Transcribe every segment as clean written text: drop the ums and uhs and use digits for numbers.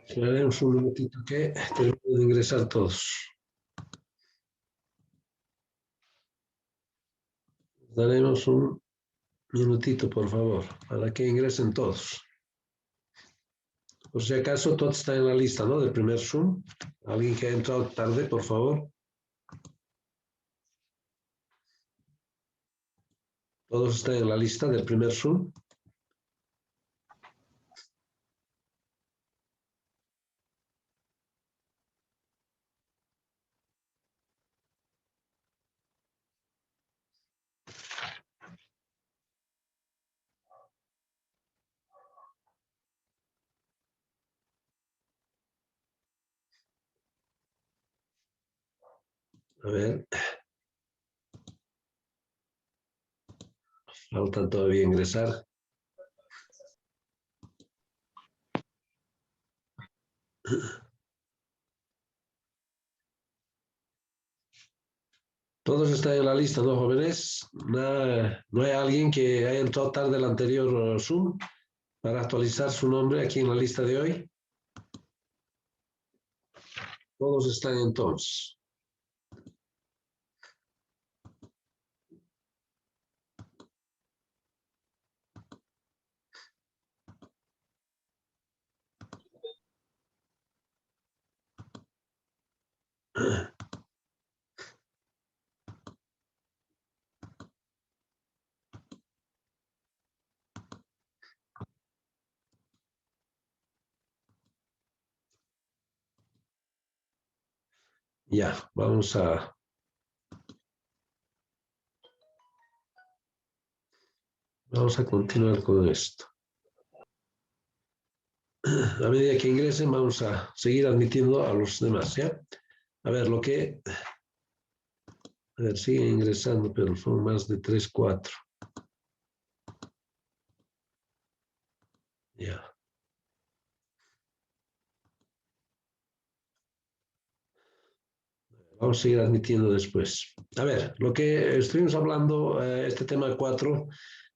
Esperaremos un minutito que terminen de ingresar todos. Daremos un minutito, por favor, para que ingresen todos. Por si acaso, todos están en la lista, ¿no? Del primer Zoom. Alguien que ha entrado tarde, por favor. Todos están en la lista del primer Zoom. A ver. Falta todavía ingresar. Todos están en la lista, ¿no, jóvenes? No hay alguien que haya entrado tarde al anterior Zoom para actualizar su nombre aquí en la lista de hoy. Todos están entonces. Ya, vamos a continuar con esto. A medida que ingresen, vamos a seguir admitiendo a los demás, ¿ya? A ver, siguen ingresando, pero son más de 3, 4. Ya. Vamos a seguir admitiendo después. A ver, lo que estuvimos hablando, este tema 4,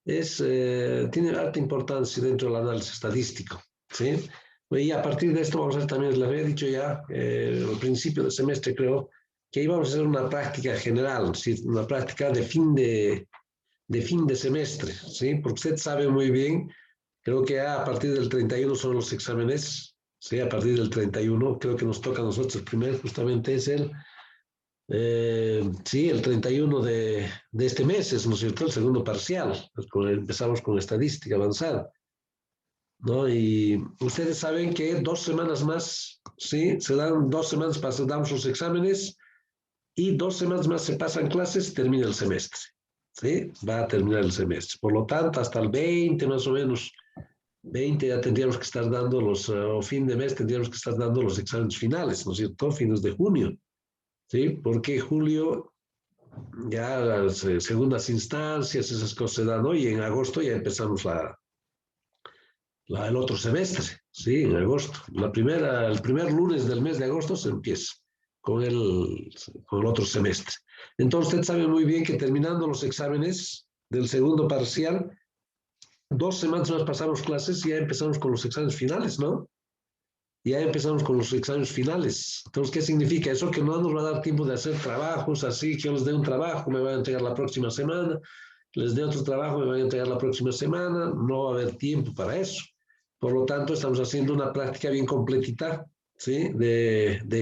tiene alta importancia dentro del análisis estadístico, ¿sí? Y a partir de esto vamos a hacer también, les había dicho ya al principio del semestre, creo, que íbamos a hacer una práctica general, ¿sí? Una práctica de fin de semestre, ¿sí? Porque usted sabe muy bien, creo que a partir del 31 son los exámenes, ¿sí? A partir del 31, creo que nos toca a nosotros primero, justamente es sí, el 31 de este mes, ¿no es cierto? El segundo parcial. Empezamos con estadística avanzada, ¿no? Y ustedes saben que 2 semanas más, ¿sí? Se dan 2 semanas para damos los exámenes y 2 semanas más se pasan clases, termina el semestre, ¿sí? Va a terminar el semestre. Por lo tanto, hasta el 20 más o menos, 20 ya tendríamos que estar dando o fin de mes tendríamos que estar dando los exámenes finales, ¿no es cierto? Fines de junio. ¿Sí? Porque julio ya las segundas instancias, esas cosas se dan hoy y en agosto ya empezamos el otro semestre, ¿sí? En agosto. El primer lunes del mes de agosto se empieza con con el otro semestre. Entonces usted sabe muy bien que terminando los exámenes del segundo parcial, 2 semanas más pasamos clases y ya empezamos con los exámenes finales, ¿no? Ya empezamos con los exámenes finales. Entonces, ¿qué significa? Eso que no nos va a dar tiempo de hacer trabajos, así que yo les dé un trabajo, me van a entregar la próxima semana, les dé otro trabajo, me van a entregar la próxima semana, no va a haber tiempo para eso. Por lo tanto, estamos haciendo una práctica bien completita, ¿sí?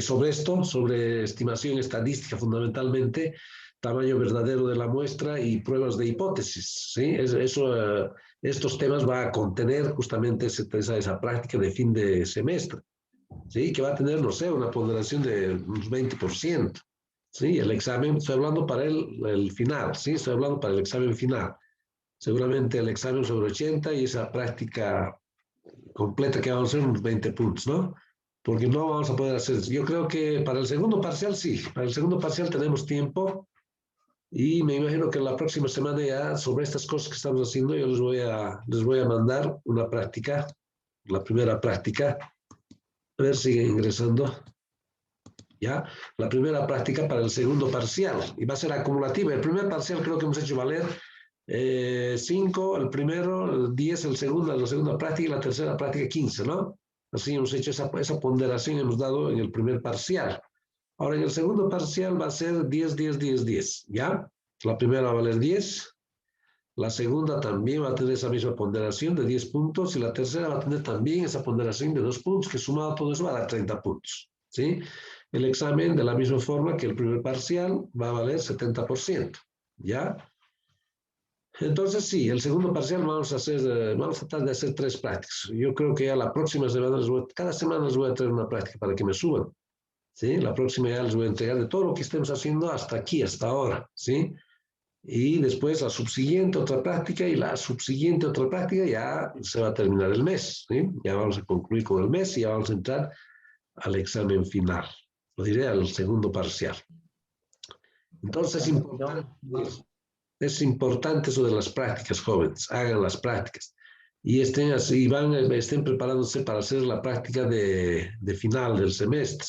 Sobre esto, sobre estimación estadística fundamentalmente, tamaño verdadero de la muestra y pruebas de hipótesis, ¿sí? Estos temas va a contener justamente esa práctica de fin de semestre. ¿Sí? Que va a tener, no sé, una ponderación de unos 20%. ¿Sí? El examen, estoy hablando para el final, ¿sí? Estoy hablando para el examen final. Seguramente el examen sobre 80 y esa práctica completa que vamos a hacer unos 20 puntos, ¿no? Porque no vamos a poder hacer eso. Yo creo que para el segundo parcial sí, para el segundo parcial tenemos tiempo y me imagino que la próxima semana ya sobre estas cosas que estamos haciendo yo les voy a mandar una práctica, la primera práctica. A ver, sigue ingresando. ¿Ya? La primera práctica para el segundo parcial y va a ser acumulativa. El primer parcial creo que hemos hecho valer 5, el primero, 10, la segunda práctica y la tercera práctica 15, ¿no? Así hemos hecho esa ponderación, hemos dado en el primer parcial. Ahora, en el segundo parcial va a ser 10, 10, 10, 10, ¿ya? La primera va a valer 10, la segunda también va a tener esa misma ponderación de 10 puntos y la tercera va a tener también esa ponderación de 2 puntos, que sumado a todo eso va a dar 30 puntos, ¿sí? El examen, de la misma forma que el primer parcial, va a valer 70%, ¿ya? Entonces, sí, el segundo parcial vamos a tratar de hacer 3 prácticas. Yo creo que ya la próxima semana, cada semana les voy a traer una práctica para que me suban, ¿sí? La próxima ya les voy a entregar de todo lo que estemos haciendo hasta aquí, hasta ahora, ¿sí? Y después la subsiguiente otra práctica y la subsiguiente otra práctica, ya se va a terminar el mes, ¿sí? Ya vamos a concluir con el mes y ya vamos a entrar al examen final, lo diré al segundo parcial. Entonces es importante eso de las prácticas, jóvenes, hagan las prácticas y estén así, estén preparándose para hacer la práctica de final del semestre,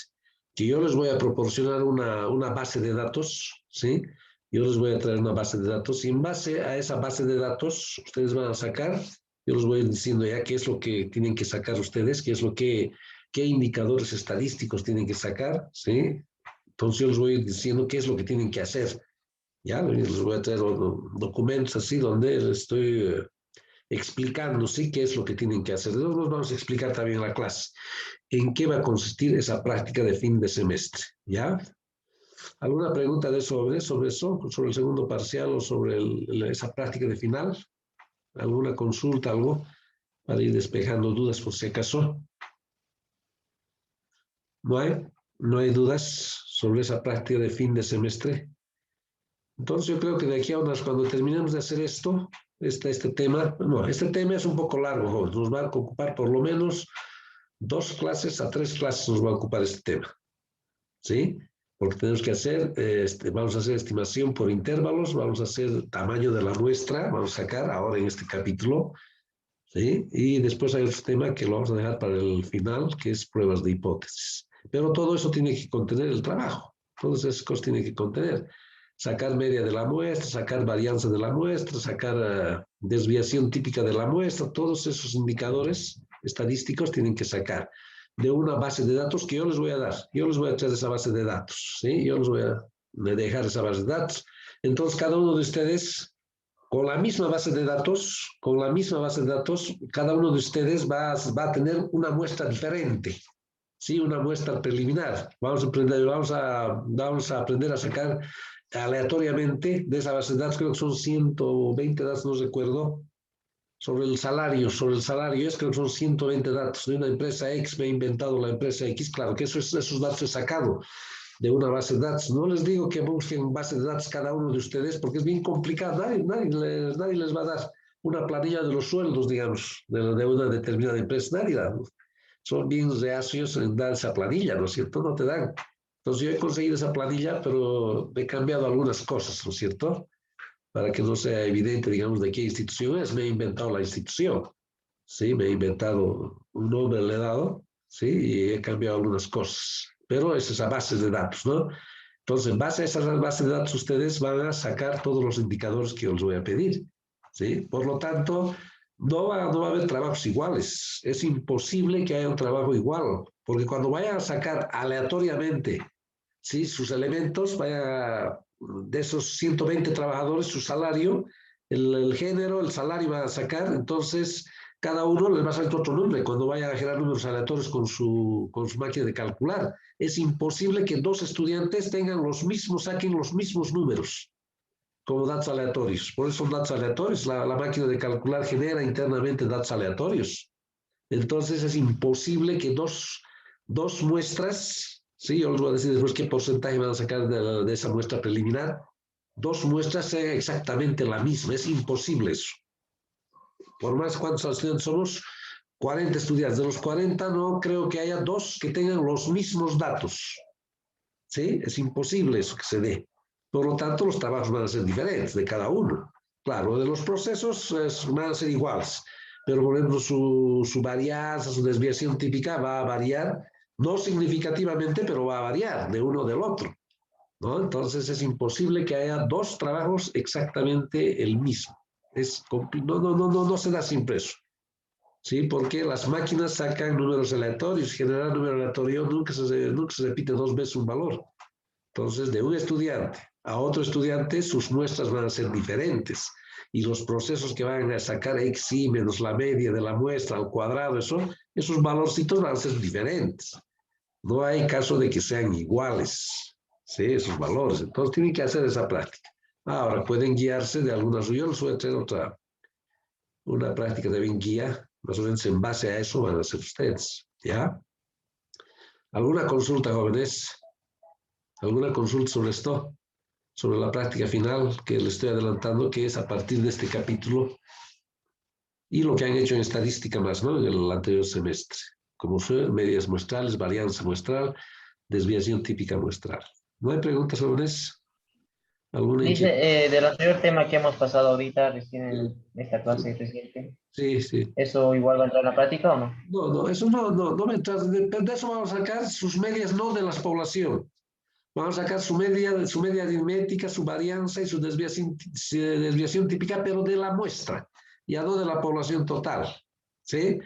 que yo les voy a proporcionar una base de datos, ¿sí? Yo les voy a traer una base de datos y en base a esa base de datos ustedes van a sacar, yo les voy diciendo ya qué es lo que tienen que sacar ustedes, qué indicadores estadísticos tienen que sacar, ¿sí? Entonces yo les voy diciendo qué es lo que tienen que hacer. Ya les voy a traer documentos así donde les estoy explicando, sí, qué es lo que tienen que hacer. Luego nos vamos a explicar también en la clase en qué va a consistir esa práctica de fin de semestre, ¿ya? ¿Alguna pregunta sobre eso, sobre el segundo parcial o sobre esa práctica de final? ¿Alguna consulta, algo, para ir despejando dudas por si acaso? ¿No hay? ¿No hay dudas sobre esa práctica de fin de semestre? Entonces yo creo que de aquí a cuando terminemos de hacer este tema, no, este tema es un poco largo, jóvenes, nos va a ocupar por lo menos 2 clases a 3 clases nos va a ocupar este tema, ¿sí? Porque tenemos que hacer, vamos a hacer estimación por intervalos, vamos a hacer tamaño de la muestra, vamos a sacar ahora en este capítulo, ¿sí? Y después hay otro tema que lo vamos a dejar para el final, que es pruebas de hipótesis. Pero todo eso tiene que contener el trabajo, todas esas cosas tienen que contener. Sacar media de la muestra, sacar varianza de la muestra, sacar desviación típica de la muestra, todos esos indicadores estadísticos tienen que sacar de una base de datos que yo les voy a dar. Yo les voy a traer esa base de datos, ¿sí? Yo les voy a dejar esa base de datos. Entonces, cada uno de ustedes con la misma base de datos, cada uno de ustedes va a tener una muestra diferente, ¿sí? Una muestra preliminar. Vamos a aprender a sacar aleatoriamente de esa base de datos, creo que son 120 datos, no recuerdo, sobre el salario, creo que son 120 datos de una empresa X, me he inventado la empresa X, claro que esos datos he sacado de una base de datos. No les digo que busquen base de datos cada uno de ustedes porque es bien complicado. Nadie les va a dar una planilla de los sueldos, digamos, de una determinada empresa. Nadie da. Son bien reacios en dar esa planilla, ¿no es cierto? No te dan. Entonces yo he conseguido esa planilla, pero he cambiado algunas cosas, ¿no es cierto? Para que no sea evidente, digamos, de qué institución es. Me he inventado la institución, ¿sí? Me he inventado un nombre, le he dado, ¿sí? Y he cambiado algunas cosas. Pero es esa base de datos, ¿no? Entonces, en base a esa base de datos, ustedes van a sacar todos los indicadores que yo les voy a pedir, ¿sí? Por lo tanto, no va a haber trabajos iguales. Es imposible que haya un trabajo igual, porque cuando vayan a sacar aleatoriamente, ¿sí? Sus elementos, de esos 120 trabajadores, su salario, el género, el salario van a sacar, entonces cada uno les va a salir otro nombre cuando vayan a generar números aleatorios con su máquina de calcular. Es imposible que 2 estudiantes saquen los mismos números como datos aleatorios. Por eso son datos aleatorios. La máquina de calcular genera internamente datos aleatorios. Entonces es imposible que dos muestras, sí, yo les voy a decir después qué porcentaje van a sacar de esa muestra preliminar, 2 muestras sean exactamente la misma. Es imposible eso. Por más cuántos estudiantes somos, 40 estudiantes. De los 40 no creo que haya 2 que tengan los mismos datos. ¿Sí? Es imposible eso que se dé. Por lo tanto, los trabajos van a ser diferentes de cada uno. Claro, de los procesos van a ser iguales, pero por ejemplo su varianza, su desviación típica va a variar, no significativamente, pero va a variar de uno del otro, ¿no? Entonces es imposible que haya 2 trabajos exactamente el mismo. No se da siempre eso. ¿sí? Porque las máquinas sacan números aleatorios, generar número aleatorio nunca se repite dos veces un valor. Entonces, de un estudiante a otro estudiante, sus muestras van a ser diferentes. Y los procesos que van a sacar xi menos la media de la muestra al cuadrado, esos valorcitos van a ser diferentes. No hay caso de que sean iguales, ¿sí? Esos valores. Entonces, tienen que hacer esa práctica. Ahora, pueden guiarse de algunas. Yo les voy a traer una práctica de guía, más o menos en base a eso van a ser ustedes, ¿ya? ¿Alguna consulta, jóvenes? ¿Alguna consulta sobre esto? Sobre la práctica final que les estoy adelantando, que es a partir de este capítulo y lo que han hecho en estadística más, ¿no? En el anterior semestre, como fue medias muestrales, varianza muestral, desviación típica muestral. ¿No hay preguntas sobre eso? ¿Alguna Dice, inquietud? del anterior tema que hemos pasado ahorita, recién Sí, en esta clase reciente, sí, sí. ¿eso igual va a entrar en la práctica o no? No, no, eso no me trata de eso vamos a sacar sus medias no de la población. Vamos a sacar su media aritmética, su varianza y su desviación típica, pero de la muestra, ya no de la población total, ¿sí?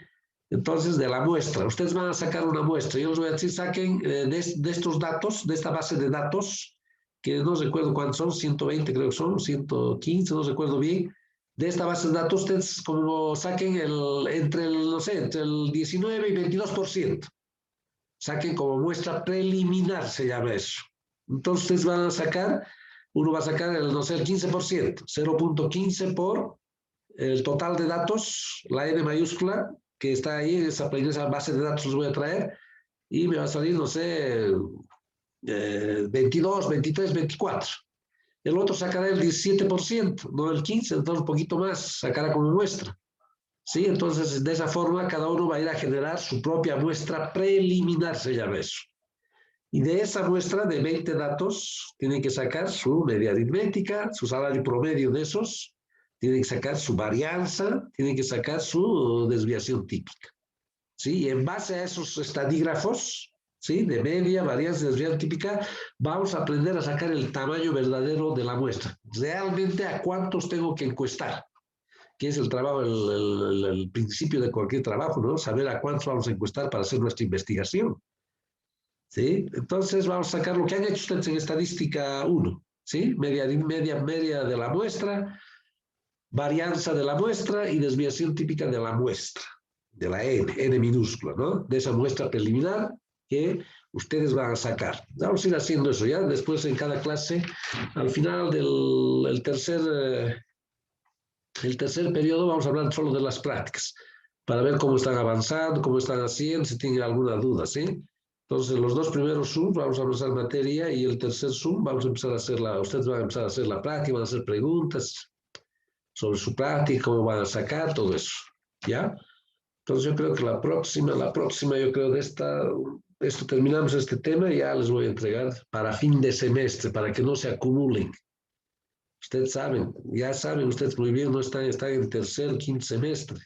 Entonces, de la muestra. Ustedes van a sacar una muestra. Yo les voy a decir, saquen de estos datos, de esta base de datos, que no recuerdo cuántos son, 120 creo que son, 115, no recuerdo bien. De esta base de datos, ustedes como saquen no sé, entre el 19 y 22%. Saquen como muestra preliminar, se llama eso. Entonces ustedes van a sacar, uno va a sacar no sé, el 15%, 0.15 por el total de datos, la N mayúscula, que está ahí en esa base de datos, los voy a traer, y me va a salir, no sé, 22, 23, 24. El otro sacará el 17%, no el 15%, entonces un poquito más, sacará como muestra. ¿Sí? Entonces, de esa forma, cada uno va a ir a generar su propia muestra preliminar, se llama eso. Y de esa muestra de 20 datos, tienen que sacar su media aritmética, su salario promedio de esos, tienen que sacar su varianza, tienen que sacar su desviación típica. ¿Sí? Y en base a esos estadígrafos, ¿sí? De media, varianza y desviación típica, vamos a aprender a sacar el tamaño verdadero de la muestra. Realmente a cuántos tengo que encuestar, que es el trabajo, el principio de cualquier trabajo, ¿no? Saber a cuántos vamos a encuestar para hacer nuestra investigación. ¿Sí? Entonces vamos a sacar lo que han hecho ustedes en estadística 1, ¿sí? Media de la muestra, varianza de la muestra y desviación típica de la muestra, de la N minúscula, ¿no? De esa muestra preliminar que ustedes van a sacar. Vamos a ir haciendo eso ya, después en cada clase, al final del el tercer periodo vamos a hablar solo de las prácticas, para ver cómo están avanzando, cómo están haciendo, si tienen alguna duda, ¿sí? Entonces, los dos primeros Zoom vamos a empezar materia y el tercer Zoom vamos a empezar a ustedes van a empezar a hacer la práctica, van a hacer preguntas sobre su práctica, cómo van a sacar, todo eso, ¿ya? Entonces, yo creo que la próxima, yo creo esto terminamos este tema y ya les voy a entregar para fin de semestre, para que no se acumulen. Ustedes saben, ya saben ustedes muy bien, no están en tercer, quinto semestre.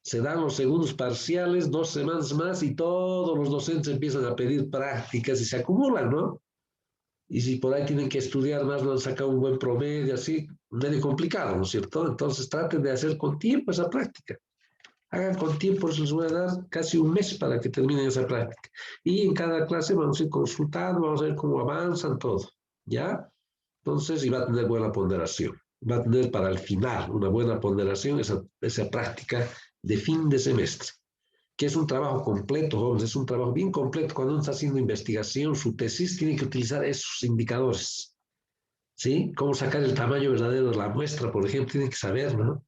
Se dan los segundos parciales, 2 semanas más y todos los docentes empiezan a pedir prácticas y se acumulan, ¿no? Y si por ahí tienen que estudiar más, no han sacado un buen promedio, así, medio complicado, ¿no es cierto? Entonces traten de hacer con tiempo esa práctica. Hagan con tiempo, les voy a dar casi un mes para que terminen esa práctica. Y en cada clase vamos a ir consultando, vamos a ver cómo avanzan todo, ¿ya? Entonces, y va a tener buena ponderación. Va a tener para el final una buena ponderación esa práctica de fin de semestre, que es un trabajo completo, jóvenes, es un trabajo bien completo. Cuando uno está haciendo investigación, su tesis tiene que utilizar esos indicadores, ¿sí? Cómo sacar el tamaño verdadero de la muestra, por ejemplo, tiene que saber, ¿no?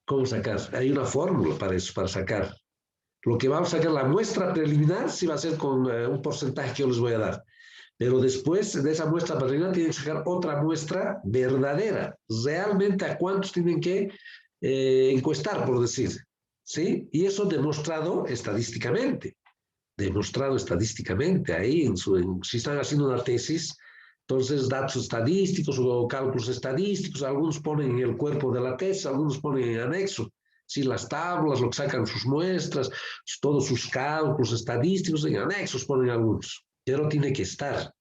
Cómo sacar. Hay una fórmula para eso, para sacar. Lo que vamos a sacar, la muestra preliminar, sí va a ser con un porcentaje que yo les voy a dar. Pero después de esa muestra preliminar tienen que sacar otra muestra verdadera. Realmente a cuántos tienen que encuestar, por decir. ¿Sí? Y eso demostrado estadísticamente. Demostrado estadísticamente. Ahí, si están haciendo una tesis, entonces datos estadísticos o cálculos estadísticos, algunos ponen en el cuerpo de la tesis, algunos ponen en anexo. Sí, las tablas, lo que sacan sus muestras, todos sus cálculos estadísticos, en anexos ponen algunos. Pero tiene que estar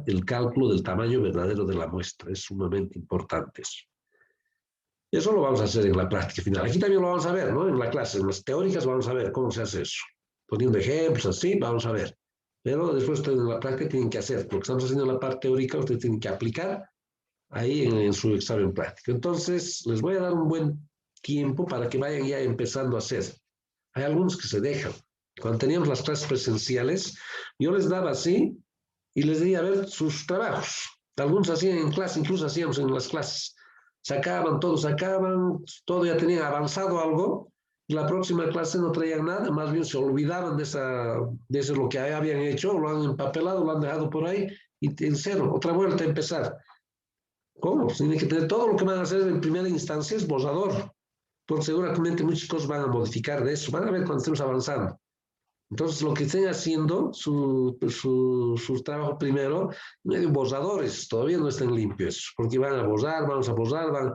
el cálculo del tamaño verdadero de la muestra. Es sumamente importante eso. Eso lo vamos a hacer en la práctica final. Aquí también lo vamos a ver, ¿no? En la clase, en las teóricas vamos a ver cómo se hace eso. Poniendo ejemplos así, vamos a ver. Pero después ustedes en la práctica tienen que hacer. Lo que estamos haciendo en la parte teórica, ustedes tienen que aplicar ahí en su examen práctico. Entonces, les voy a dar un buen tiempo para que vayan ya empezando a hacer. Hay algunos que se dejan. Cuando teníamos las clases presenciales, yo les daba así y les decía, a ver, sus trabajos. Algunos hacían en clase, incluso hacíamos en las clases. Sacaban, todo ya tenían avanzado algo, y la próxima clase no traían nada, más bien se olvidaban de eso lo que habían hecho, lo han empapelado, lo han dejado por ahí, y en cero, otra vuelta a empezar. ¿Cómo? Tienen que tener todo lo que van a hacer en primera instancia es borrador, porque seguramente muchas cosas van a modificar de eso, van a ver cuando estemos avanzando. Entonces, lo que estén haciendo, su trabajo primero, medio borradores, todavía no están limpios, porque van a borrar, vamos a borrar,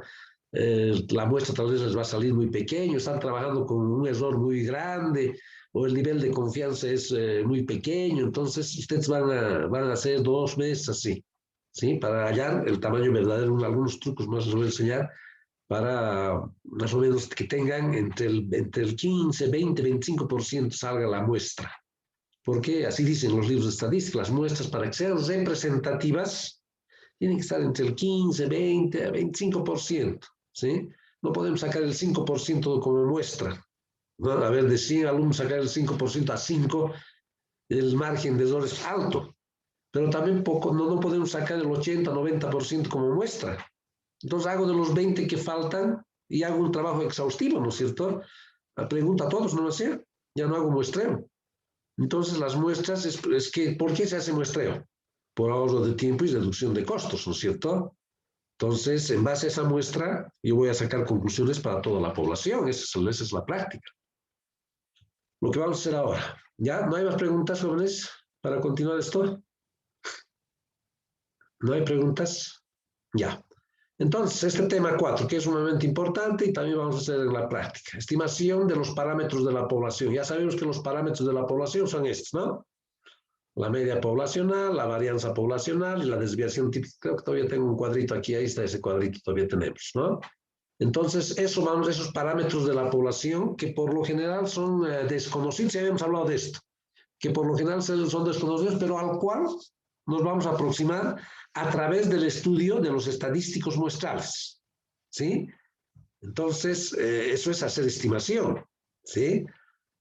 la muestra tal vez les va a salir muy pequeño, están trabajando con un error muy grande, o el nivel de confianza es muy pequeño, entonces ustedes van a hacer 2 meses así, ¿sí? Para hallar el tamaño verdadero, algunos trucos más les voy a enseñar, para más o menos que tengan entre el 15, 20, 25% salga la muestra. Porque así dicen los libros de estadística, las muestras para que sean representativas tienen que estar entre el 15, 20, 25%, ¿sí? No podemos sacar el 5% como muestra, ¿no? A ver, de 100 alumnos sacar el 5% a 5, el margen de error es alto, pero también no podemos sacar el 80, 90% como muestra. Entonces hago de los 20 que faltan y hago un trabajo exhaustivo, ¿no es cierto? La pregunta a todos, ¿no lo sé? Ya no hago muestreo. Entonces las muestras es que, ¿por qué se hace muestreo? Por ahorro de tiempo y reducción de costos, ¿no es cierto? Entonces, en base a esa muestra, yo voy a sacar conclusiones para toda la población. Esa es la práctica. Lo que vamos a hacer ahora. ¿Ya? ¿No hay más preguntas, jóvenes, para continuar esto? ¿No hay preguntas? Ya. Entonces, este tema 4, que es sumamente importante y también vamos a hacer en la práctica. Estimación de los parámetros de la población. Ya sabemos que los parámetros de la población son estos, ¿no? La media poblacional, la varianza poblacional y la desviación típica. Creo que todavía tengo un cuadrito aquí, ahí está ese cuadrito, todavía tenemos, ¿no? Entonces, esos parámetros de la población que por lo general son desconocidos, ya habíamos hablado de esto, que por lo general son desconocidos, pero al cual nos vamos a aproximar a través del estudio de los estadísticos muestrales, ¿sí? Entonces, eso es hacer estimación, ¿sí?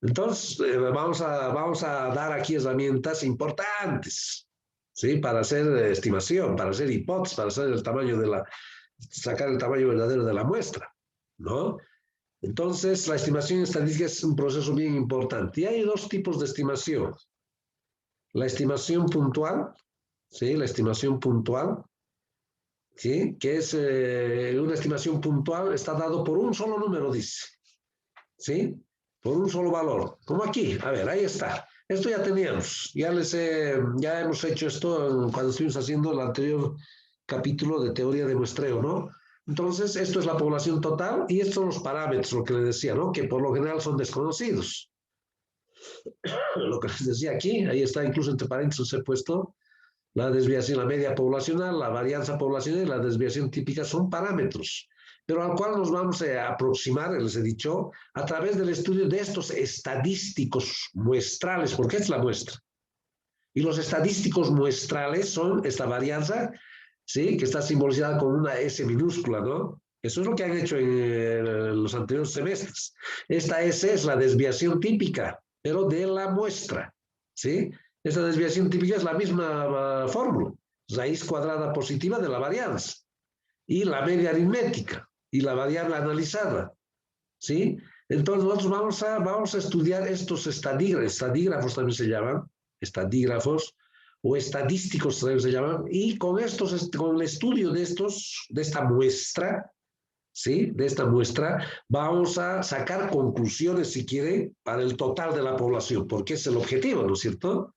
Entonces, vamos a dar aquí herramientas importantes, ¿sí? Para hacer estimación, para hacer hipótesis, para hacer sacar el tamaño verdadero de la muestra, ¿no? Entonces, la estimación estadística es un proceso bien importante. Y hay 2 tipos de estimación. La estimación puntual, ¿sí? La estimación puntual, ¿sí? Que es una estimación puntual, está dado por un solo número, dice, ¿sí? Por un solo valor. Como aquí, a ver, ahí está. Esto ya teníamos, ya hemos hecho esto cuando estuvimos haciendo el anterior capítulo de teoría de muestreo, ¿no? Entonces, esto es la población total y estos son los parámetros, lo que les decía, ¿no? Que por lo general son desconocidos. Lo que les decía aquí, ahí está, incluso entre paréntesis he puesto, la desviación, la media poblacional, la varianza poblacional y la desviación típica son parámetros, pero al cual nos vamos a aproximar, les he dicho, a través del estudio de estos estadísticos muestrales, porque es la muestra. Y los estadísticos muestrales son esta varianza, ¿sí? Que está simbolizada con una S minúscula, ¿no? Eso es lo que han hecho en los anteriores semestres. Esta S es la desviación típica, pero de la muestra, ¿sí? Esta desviación típica es la misma fórmula, raíz cuadrada positiva de la varianza, y la media aritmética, y la variable analizada, ¿sí? Entonces nosotros vamos a estudiar estos estadígrafos también se llaman, estadígrafos, o estadísticos también se llaman, y con el estudio de esta muestra, ¿sí? De esta muestra, vamos a sacar conclusiones, si quiere, para el total de la población, porque es el objetivo, ¿no es cierto?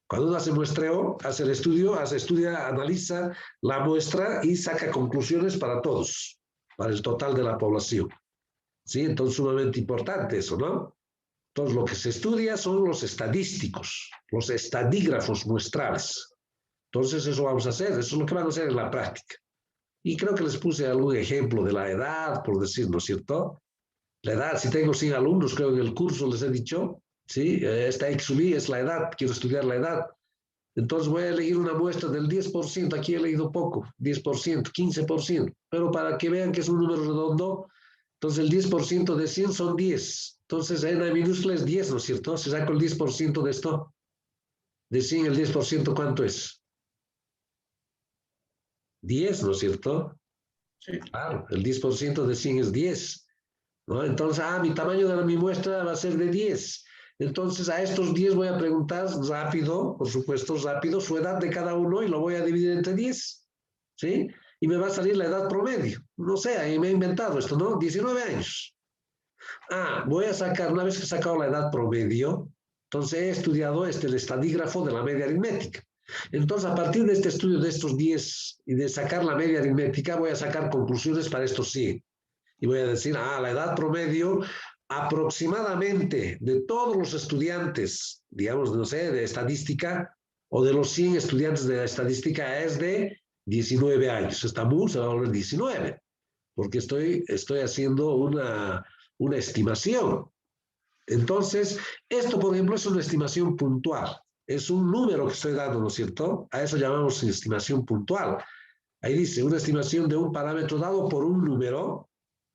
Cuando uno hace muestreo, hace el estudio, estudia, analiza la muestra y saca conclusiones para todos, para el total de la población. ¿Sí? Entonces, sumamente importante eso, ¿no? Entonces, lo que se estudia son los estadísticos, los estadígrafos muestrales. Entonces, eso vamos a hacer, eso es lo que vamos a hacer en la práctica. Y creo que les puse algún ejemplo de la edad, por decir, ¿no es cierto? La edad, si tengo 100 alumnos, creo que en el curso les he dicho, ¿sí? Esta XUI es la edad, quiero estudiar la edad. Entonces voy a elegir una muestra del 10%, aquí he leído poco, 10%, 15%, pero para que vean que es un número redondo, entonces el 10% de 100 son 10. Entonces en la minúscula es 10, ¿no es cierto? Si saco el 10% de esto, de 100 el 10%, ¿cuánto es? 10, ¿no es cierto? Sí. Claro, el 10% de 100 es 10, ¿no? Entonces, mi tamaño de mi muestra va a ser de 10. Entonces, a estos 10 voy a preguntar rápido, por supuesto, rápido, su edad de cada uno y lo voy a dividir entre 10, ¿sí? Y me va a salir la edad promedio. No sé, ahí me he inventado esto, ¿no? 19 años. Voy a sacar, una vez que he sacado la edad promedio, entonces he estudiado el estadígrafo de la media aritmética. Entonces, a partir de este estudio de estos 10 y de sacar la media aritmética, voy a sacar conclusiones para estos 100. Y voy a decir, la edad promedio aproximadamente de todos los estudiantes, digamos, no sé, de estadística, o de los 100 estudiantes de estadística es de 19 años. Estambul se va a volver 19, porque estoy haciendo una estimación. Entonces, esto, por ejemplo, es una estimación puntual. Es un número que estoy dando, ¿no es cierto? A eso llamamos estimación puntual. Ahí dice, una estimación de un parámetro dado por un número,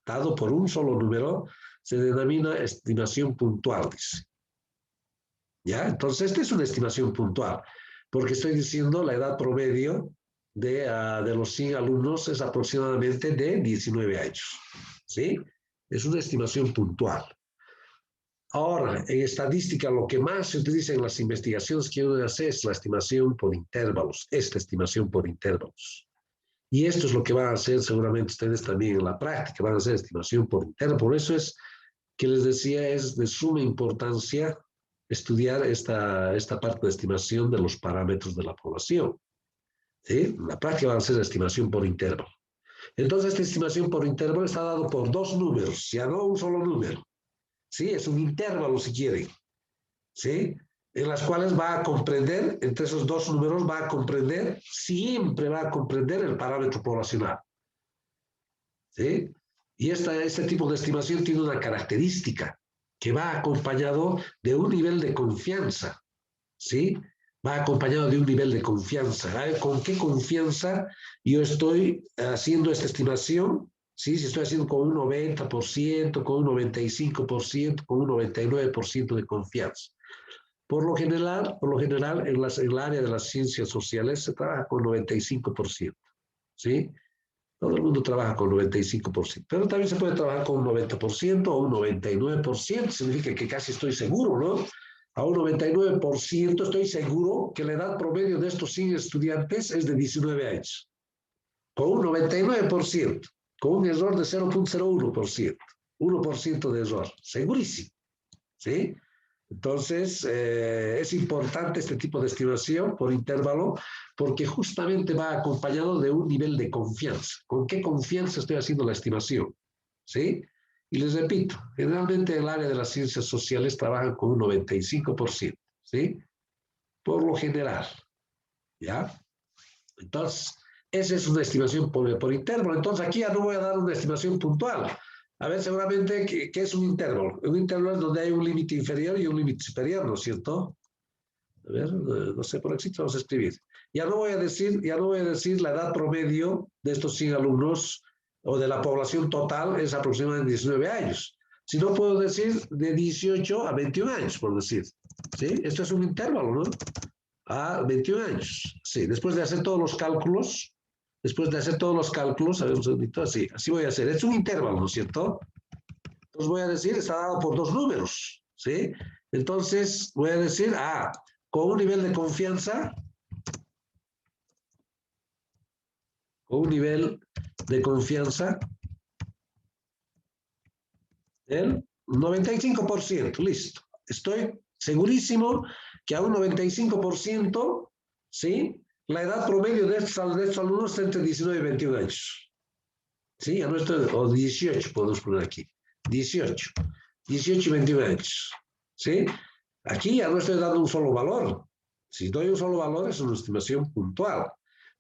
dado por un solo número, se denomina estimación puntual, dice. ¿Ya? Entonces, esta es una estimación puntual, porque estoy diciendo la edad promedio de los 100 alumnos es aproximadamente de 19 años. ¿Sí? Es una estimación puntual. Ahora, en estadística, lo que más se utiliza en las investigaciones que uno hace es la estimación por intervalos, esta estimación por intervalos. Y esto es lo que van a hacer seguramente ustedes también en la práctica, van a hacer estimación por intervalo. Por eso es que les decía, es de suma importancia estudiar esta parte de estimación de los parámetros de la población. ¿Sí? En la práctica van a hacer estimación por intervalo. Entonces, esta estimación por intervalo está dado por dos números, ya no un solo número. ¿Sí? Es un intervalo, si quieren, ¿sí? En las cuales va a comprender, entre esos dos números va a comprender, siempre va a comprender el parámetro poblacional, ¿sí? Y este tipo de estimación tiene una característica, que va acompañado de un nivel de confianza, ¿sí? Va acompañado de un nivel de confianza. ¿Con qué confianza yo estoy haciendo esta estimación? ¿Sí? Si estoy haciendo con un 90%, con un 95%, con un 99% de confianza. Por lo general en el área de las ciencias sociales se trabaja con 95%, ¿sí? Todo el mundo trabaja con 95%, pero también se puede trabajar con un 90% o un 99%, significa que casi estoy seguro, ¿no? A un 99% estoy seguro que la edad promedio de estos 100 estudiantes es de 19 años. Con un 99%, con un error de 0.01%, 1% de error, segurísimo, ¿sí? Entonces, es importante este tipo de estimación por intervalo porque justamente va acompañado de un nivel de confianza. ¿Con qué confianza estoy haciendo la estimación? ¿Sí? Y les repito, generalmente el área de las ciencias sociales trabajan con un 95%, ¿sí? Por lo general, ¿ya? Entonces, esa es una estimación por intervalo. Entonces, aquí ya no voy a dar una estimación puntual. A ver, seguramente, ¿qué es un intervalo? Un intervalo es donde hay un límite inferior y un límite superior, ¿no es cierto? A ver, no sé, por aquí vamos a escribir. Ya no voy a decir la edad promedio de estos 100 alumnos o de la población total es aproximadamente 19 años. Si no puedo decir de 18 a 21 años, por decir. ¿Sí? Esto es un intervalo, ¿no? A 21 años. Sí, después de hacer todos los cálculos, a ver un segundito, así voy a hacer. Es un intervalo, ¿no es cierto? Entonces voy a decir, está dado por dos números, ¿sí? Entonces voy a decir, con un nivel de confianza, del 95%, listo. Estoy segurísimo que a un 95%, ¿sí? La edad promedio de estos alumnos está entre 19 y 21 años. ¿Sí? O 18 podemos poner aquí. 18 y 21 años. ¿Sí? Aquí ya no estoy dando un solo valor. Si doy un solo valor es una estimación puntual.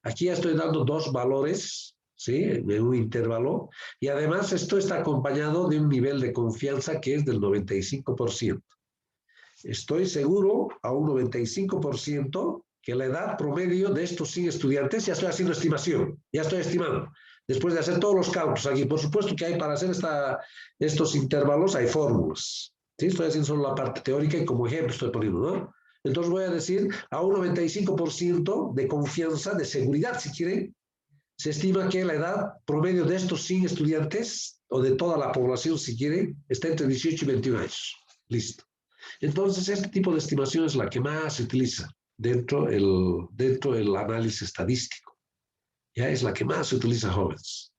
Aquí ya estoy dando dos valores, ¿sí? En un intervalo. Y además esto está acompañado de un nivel de confianza que es del 95%. Estoy seguro a un 95% que la edad promedio de estos 100 estudiantes, ya estoy haciendo estimación, ya estoy estimando, después de hacer todos los cálculos aquí, por supuesto que hay para hacer estos intervalos, hay fórmulas, ¿sí? Estoy haciendo solo la parte teórica y como ejemplo estoy poniendo, ¿no? Entonces voy a decir a un 95% de confianza, de seguridad, si quieren, se estima que la edad promedio de estos 100 estudiantes, o de toda la población, si quieren, está entre 18 y 21 años. Listo. Entonces, este tipo de estimación es la que más se utiliza dentro del análisis estadístico. Ya es la que más se utiliza, jóvenes.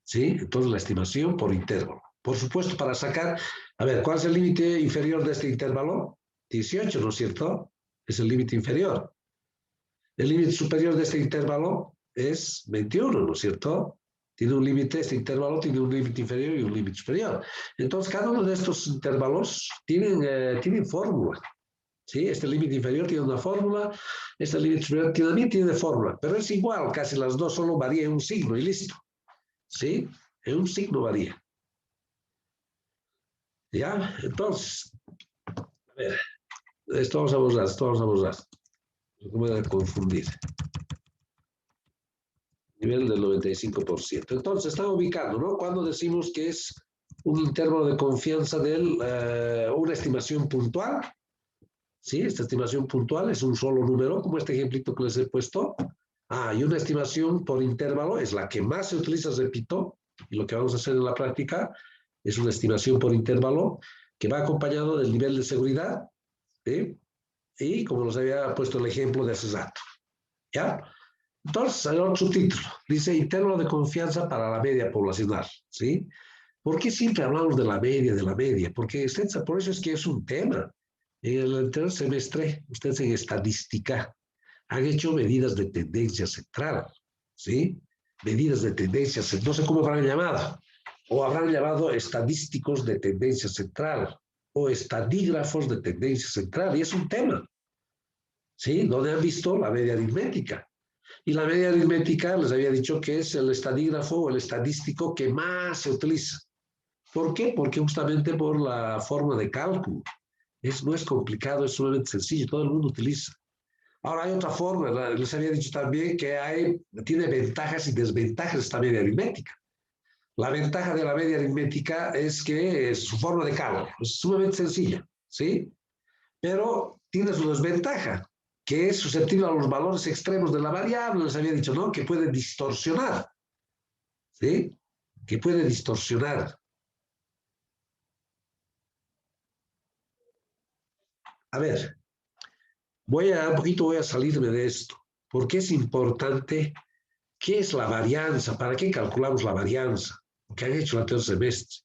¿Sí? Entonces, la estimación por intervalo. Por supuesto, para sacar, a ver, ¿cuál es el límite inferior de este intervalo? 18, ¿no es cierto? Es el límite inferior. El límite superior de este intervalo es 21, ¿no es cierto? Tiene un límite, este intervalo tiene un límite inferior y un límite superior. Entonces, cada uno de estos intervalos tienen fórmula. ¿Sí? Este límite inferior tiene una fórmula, este límite superior también tiene fórmula, pero es igual, casi las dos, solo varía en un signo y listo. ¿Sí? En un signo varía. ¿Ya? Entonces, a ver, esto vamos a borrar. No me voy a confundir. Nivel del 95%. Entonces, están ubicando, ¿no? Cuando decimos que es un intervalo de confianza de una estimación puntual, ¿sí? Esta estimación puntual es un solo número, como este ejemplito que les he puesto. Y una estimación por intervalo es la que más se utiliza, repito, y lo que vamos a hacer en la práctica es una estimación por intervalo que va acompañado del nivel de seguridad, ¿sí? Y como nos había puesto el ejemplo de hace rato, ¿ya? Entonces, hay otro subtítulo, dice intervalo de confianza para la media poblacional, ¿sí? ¿Por qué siempre hablamos de la media, de la media? Porque por eso es que es un tema. En el anterior semestre, ustedes en estadística han hecho medidas de tendencia central, ¿sí? Medidas de tendencia, no sé cómo habrán llamado, o habrán llamado estadísticos de tendencia central, o estadígrafos de tendencia central, y es un tema, ¿sí? Donde han visto la media aritmética. Y la media aritmética les había dicho que es el estadígrafo o el estadístico que más se utiliza. ¿Por qué? Porque justamente por la forma de cálculo. No es complicado, es sumamente sencillo, todo el mundo utiliza. Ahora hay otra forma, les había dicho también que tiene ventajas y desventajas esta media aritmética. La ventaja de la media aritmética es que su forma de cálculo es sumamente sencilla, ¿sí? Pero tiene su desventaja, que es susceptible a los valores extremos de la variable, les había dicho, ¿no? Que puede distorsionar, ¿sí? Que puede distorsionar. A ver, voy a salirme de esto, porque es importante. ¿Qué es la varianza? ¿Para qué calculamos la varianza? ¿Qué han hecho el anterior semestre?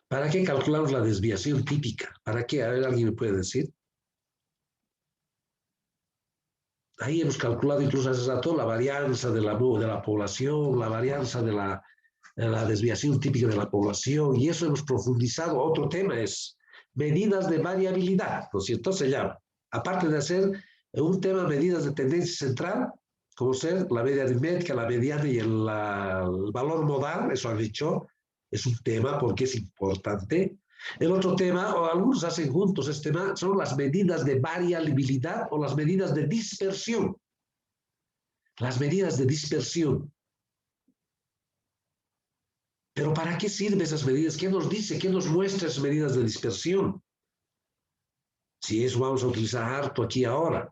¿Para qué calculamos la desviación típica? ¿Para qué? A ver, ¿alguien me puede decir? Ahí hemos calculado incluso hace rato la varianza de la población, la varianza de la desviación típica de la población, y eso hemos profundizado. Otro tema es medidas de variabilidad, ¿no es cierto? Se llama. Aparte de hacer un tema medidas de tendencia central, como ser la media aritmética, la mediana y el valor modal, eso han dicho, es un tema porque es importante. El otro tema, o algunos hacen juntos este tema, son las medidas de variabilidad o las medidas de dispersión. Las medidas de dispersión. Pero ¿para qué sirven esas medidas? ¿Qué nos dice? ¿Qué nos muestra esas medidas de dispersión? Si eso vamos a utilizar harto aquí ahora.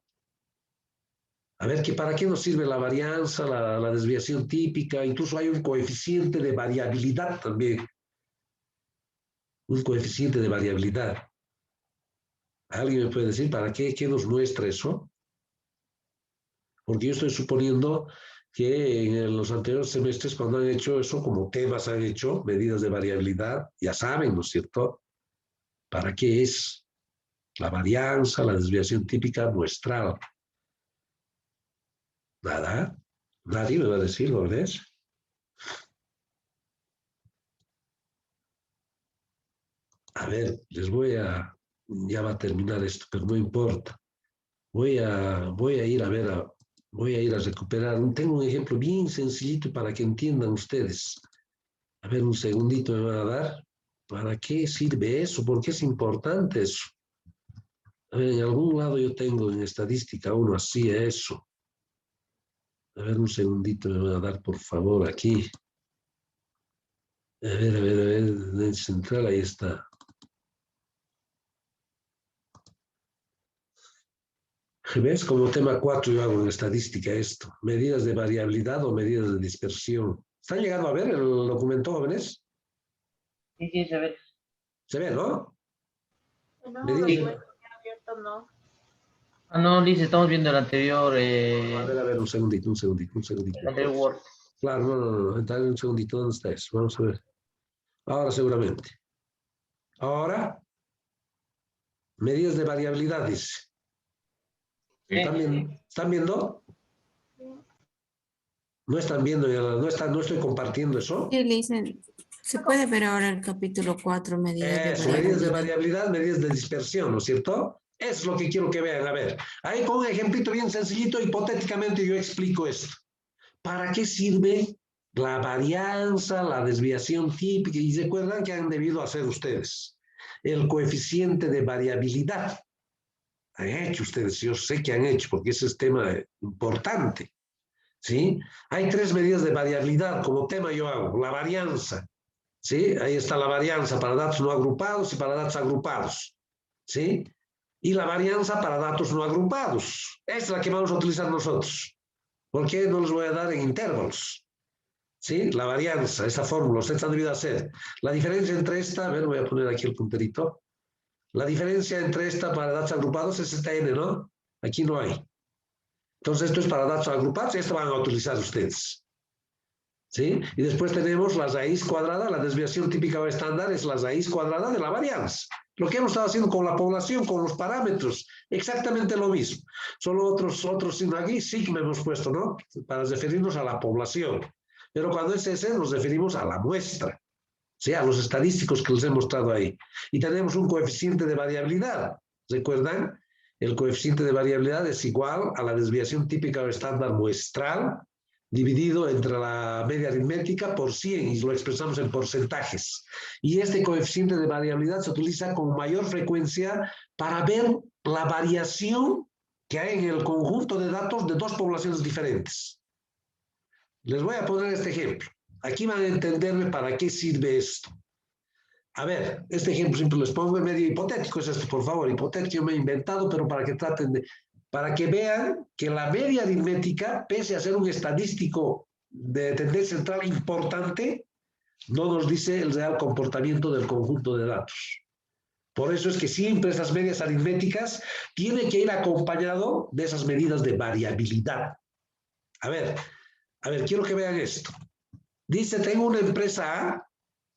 A ver, ¿para qué nos sirve la varianza, la desviación típica? Incluso hay un coeficiente de variabilidad también. Un coeficiente de variabilidad. ¿Alguien me puede decir para qué nos muestra eso? Porque yo estoy suponiendo que en los anteriores semestres, cuando han hecho eso, como temas han hecho, medidas de variabilidad, ya saben, ¿no es cierto? ¿Para qué es la varianza, la desviación típica muestral? Nada, nadie me va a decir, ¿lo ves? A ver, ya va a terminar esto, pero no importa. Voy a ir a ver Voy a ir a recuperar. Tengo un ejemplo bien sencillito para que entiendan ustedes. A ver, un segundito me van a dar. ¿Para qué sirve eso? ¿Por qué es importante eso? A ver, en algún lado yo tengo en estadística uno así, eso. A ver, un segundito me van a dar, por favor, aquí. A ver, en el central, ahí está. ¿Ves? Como tema 4 yo hago en estadística esto. Medidas de variabilidad o medidas de dispersión. ¿Están llegando a ver el documento, jóvenes? Sí, sí, se ve. Se ve, ¿no? No, Medidas de... abierto no. Ah, no, Liz, estamos viendo el anterior, A ver, un segundito. el anterior Word. Claro, no. Dale un segundito, ¿dónde está eso? Vamos a ver. Ahora seguramente. Ahora, medidas de variabilidades. ¿Están viendo? ¿No están viendo? ¿No estoy compartiendo eso? Sí, le dicen, se puede ver ahora el capítulo 4, medidas de Eso, medidas de variabilidad. variabilidad, medidas de dispersión, ¿no es cierto? Eso es lo que quiero que vean. A ver, ahí con un ejemplito bien sencillito, hipotéticamente yo explico esto. ¿Para qué sirve la varianza, la desviación típica? Y recuerdan que han debido hacer ustedes el coeficiente de variabilidad. Han hecho ustedes, yo sé que han hecho, porque ese es tema importante. ¿Sí? Hay 3 medidas de variabilidad, como tema yo hago, la varianza. ¿Sí? Ahí está la varianza para datos no agrupados y para datos agrupados. ¿Sí? Y la varianza para datos no agrupados. Esta es la que vamos a utilizar nosotros. ¿Por qué no les voy a dar en intervalos? ¿Sí? La varianza, esa fórmula, ustedes han debido hacer. La diferencia entre esta, a ver, voy a poner aquí el punterito. La diferencia entre esta para datos agrupados es esta n, ¿no? Aquí no hay. Entonces esto es para datos agrupados y esto van a utilizar ustedes. ¿Sí? Y después tenemos la raíz cuadrada, la desviación típica o estándar es la raíz cuadrada de la varianza. Lo que hemos estado haciendo con la población, con los parámetros, exactamente lo mismo. Solo otros signos aquí, sigma hemos puesto, ¿no? Para referirnos a la población. Pero cuando es ese, nos referimos a la muestra, ¿sí? A los estadísticos que les he mostrado ahí. Y tenemos un coeficiente de variabilidad. ¿Recuerdan? El coeficiente de variabilidad es igual a la desviación típica o estándar muestral dividido entre la media aritmética por 100 y lo expresamos en porcentajes. Y este coeficiente de variabilidad se utiliza con mayor frecuencia para ver la variación que hay en el conjunto de datos de 2 poblaciones diferentes. Les voy a poner este ejemplo. Aquí van a entenderme para qué sirve esto. A ver, este ejemplo siempre les pongo en medio hipotético, es esto, por favor, hipotético yo me he inventado, pero para que traten de, para que vean que la media aritmética, pese a ser un estadístico de tendencia central importante, no nos dice el real comportamiento del conjunto de datos. Por eso es que siempre esas medias aritméticas tienen que ir acompañado de esas medidas de variabilidad. A ver, quiero que vean esto. Dice, tengo una empresa A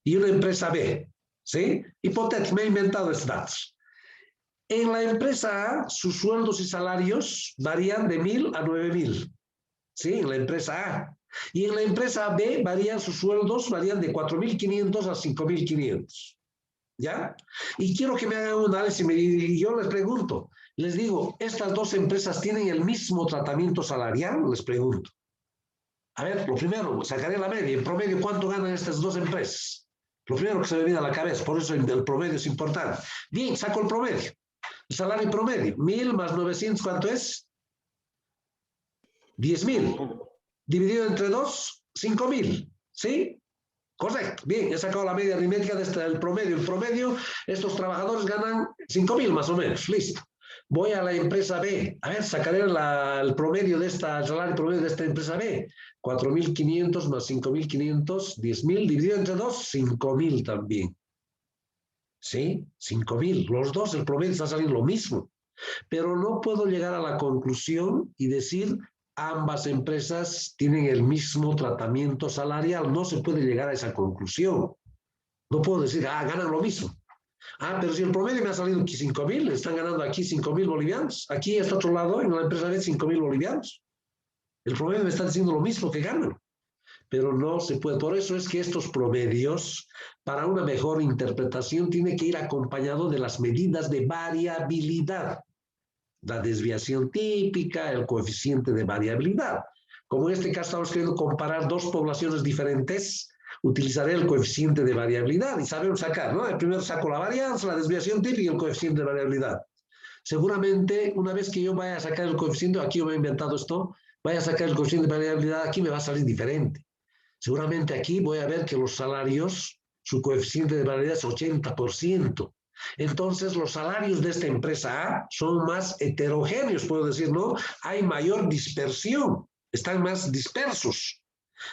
y una empresa B. ¿Sí? Hipotético, me he inventado estos datos. En la empresa A, sus sueldos y salarios varían de 1.000 a 9.000. ¿Sí? En la empresa A. Y en la empresa B sus sueldos varían de 4.500 a 5.500. ¿Ya? Y quiero que me hagan un análisis y yo les pregunto, les digo, ¿estas 2 empresas tienen el mismo tratamiento salarial? Les pregunto. A ver, lo primero, sacaré la media. En promedio, ¿cuánto ganan estas 2 empresas? Lo primero que se me viene a la cabeza, por eso el promedio es importante. Bien, saco el promedio. El salario promedio, 1.000 más 900, ¿cuánto es? 10.000. Dividido entre 2, 5.000. ¿Sí? Correcto. Bien, he sacado la media aritmética del promedio. El promedio, estos trabajadores ganan 5.000 más o menos. Listo. Voy a la empresa B. A ver, sacaré el promedio de esta, el salario promedio de esta empresa B. 4.500 más 5.500, 10.000 dividido entre 2, 5.000 también. ¿Sí? 5.000. Los dos, el promedio está saliendo lo mismo. Pero no puedo llegar a la conclusión y decir ambas empresas tienen el mismo tratamiento salarial. No se puede llegar a esa conclusión. No puedo decir, ganan lo mismo. Pero si el promedio me ha salido aquí 5.000, están ganando aquí 5.000 bolivianos. Aquí, a este otro lado, en la empresa B, 5.000 bolivianos. El promedio me está diciendo lo mismo que ganan. Pero no se puede. Por eso es que estos promedios, para una mejor interpretación, tiene que ir acompañado de las medidas de variabilidad. la desviación típica, el coeficiente de variabilidad. Como en este caso estamos queriendo comparar dos poblaciones diferentes, utilizaré el coeficiente de variabilidad y sabemos sacar, ¿no? Primero saco la varianza, la desviación típica y el coeficiente de variabilidad. Seguramente, una vez que yo vaya a sacar el coeficiente, aquí yo me he inventado esto, vaya a sacar el coeficiente de variabilidad, aquí me va a salir diferente. Seguramente aquí voy a ver que los salarios, su coeficiente de variabilidad es 80%. Entonces, los salarios de esta empresa A son más heterogéneos, puedo decir, ¿no? Hay mayor dispersión, están más dispersos.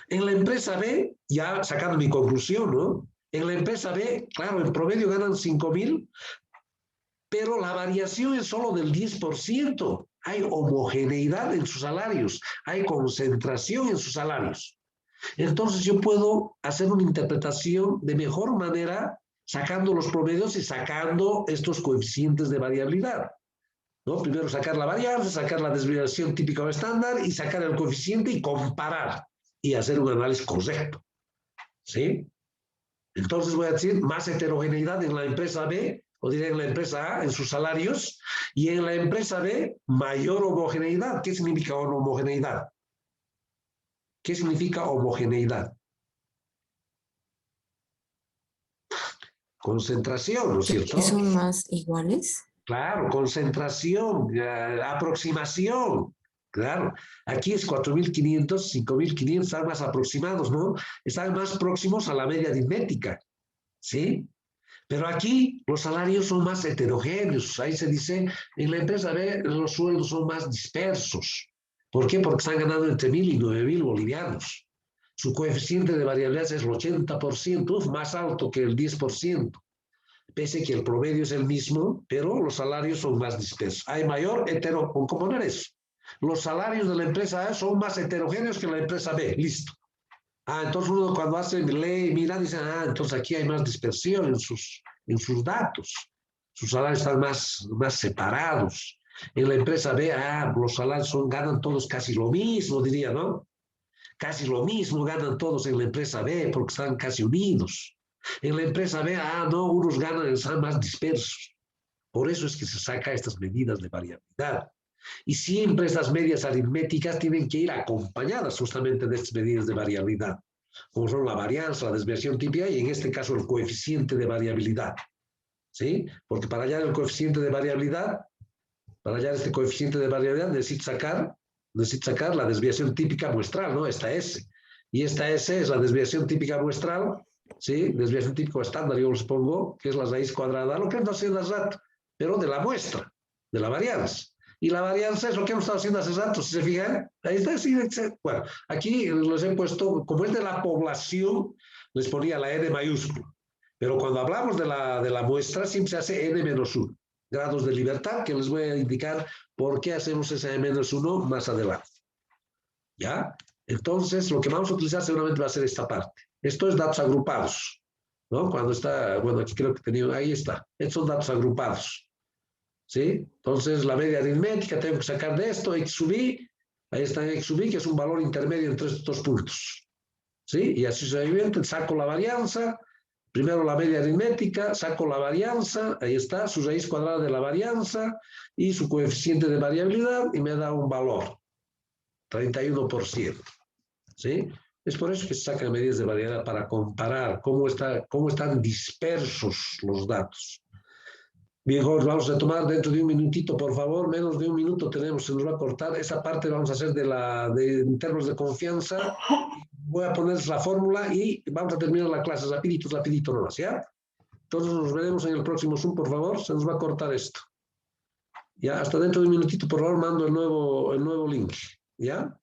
En la empresa B, ya sacando mi conclusión, ¿no? En la empresa B, claro, en promedio ganan 5.000, pero la variación es solo del 10%. Hay homogeneidad en sus salarios, hay concentración en sus salarios. Entonces yo puedo hacer una interpretación de mejor manera sacando los promedios y sacando estos coeficientes de variabilidad, ¿no? Primero sacar la varianza, sacar la desviación típica o estándar y sacar el coeficiente y comparar y hacer un análisis correcto, ¿sí? Entonces voy a decir más heterogeneidad en la empresa B, o diré en la empresa A, en sus salarios, y en la empresa B, mayor homogeneidad. ¿Qué significa homogeneidad? ¿Qué significa homogeneidad? Concentración, ¿no es cierto? ¿Que son más iguales? Claro, concentración, aproximación. Claro, aquí es 4.500, 5.500, están más aproximados, ¿no? Están más próximos a la media aritmética, ¿sí? Pero aquí los salarios son más heterogéneos. Ahí se dice, en la empresa B los sueldos son más dispersos. ¿Por qué? Porque están ganando entre 1.000 y 9.000 bolivianos. Su coeficiente de variabilidad es el 80%, más alto que el 10%. Pese que el promedio es el mismo, pero los salarios son más dispersos. Hay mayor componer eso. Los salarios de la empresa A son más heterogéneos que la empresa B. Listo. Entonces uno cuando hace, lee y mira, dice, entonces aquí hay más dispersión en sus datos. Sus salarios están más separados. En la empresa B, los salarios ganan todos casi lo mismo, diría, ¿no? Casi lo mismo ganan todos en la empresa B porque están casi unidos. En la empresa B, no, unos ganan, están más dispersos. Por eso es que se saca estas medidas de variabilidad. Y siempre estas medias aritméticas tienen que ir acompañadas justamente de estas medidas de variabilidad, como son la varianza, la desviación típica y en este caso el coeficiente de variabilidad. ¿Sí? Porque para hallar el coeficiente de variabilidad, para hallar este coeficiente de variabilidad necesito sacar la desviación típica muestral, ¿no? Esta S. Y esta S es la desviación típica muestral, ¿sí? Desviación típica estándar, yo les pongo, que es la raíz cuadrada, lo que hemos estado haciendo hace rato, pero de la muestra, de la varianza. Y la varianza es lo que hemos estado haciendo hace rato, si se fijan. Ahí está, sí, bueno, aquí les he puesto, como es de la población, les ponía la N mayúscula. Pero cuando hablamos de la muestra, siempre se hace N-1, grados de libertad, que les voy a indicar por qué hacemos ese N-1 más adelante. ¿Ya? Entonces, lo que vamos a utilizar seguramente va a ser esta parte. Esto es datos agrupados, ¿no? Cuando está, bueno, aquí creo que tenía, ahí está. Estos son datos agrupados. ¿Sí? Entonces, la media aritmética tengo que sacar de esto, X sub I, ahí está X sub I, que es un valor intermedio entre estos puntos. ¿Sí? Y así sucesivamente, saco la varianza, primero la media aritmética, saco la varianza, ahí está, su raíz cuadrada de la varianza y su coeficiente de variabilidad y me da un valor, 31%. ¿Sí? Es por eso que se sacan medidas de variabilidad para comparar cómo están dispersos los datos. Bien, jóvenes, vamos a tomar dentro de un minutito, por favor, menos de un minuto tenemos, se nos va a cortar. Esa parte vamos a hacer de intervalos de confianza. Voy a poner la fórmula y vamos a terminar la clase rapidito nomás, ¿ya? Entonces nos veremos en el próximo Zoom, por favor, se nos va a cortar esto. Ya, hasta dentro de un minutito, por favor, mando el nuevo link, ¿ya?